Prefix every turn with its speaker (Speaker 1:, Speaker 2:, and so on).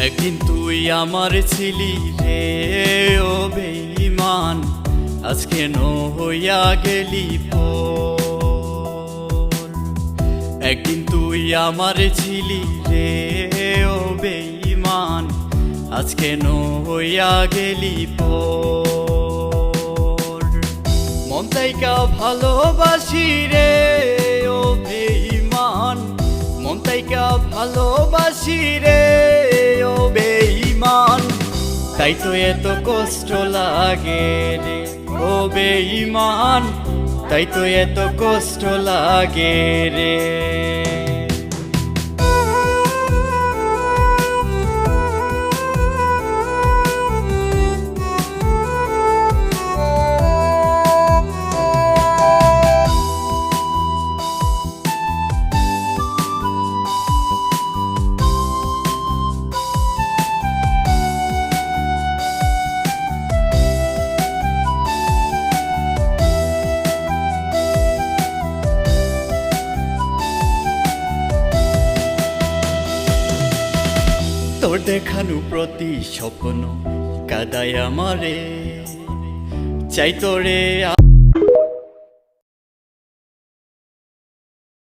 Speaker 1: একদিন তুই আমার ছিলি রে ও বেঈমান, আজকে হইয়া গেলি পর। একদিন তুই আমার ছিলি রে ও বেঈমান, আজকে হইয়া গেলি পর। মন তাইকা ভালোবাসি রে ও বেঈমান, মন তাইকা ভালোবাসি রে ও বেঈমান, তাই তো এত কষ্ট লাগে রে ও বেঈমান, তাই তো এত কষ্ট লাগে রে। তোর দেখানো প্রতি স্বপ্ন কাদায় আমারে, চাই তোরে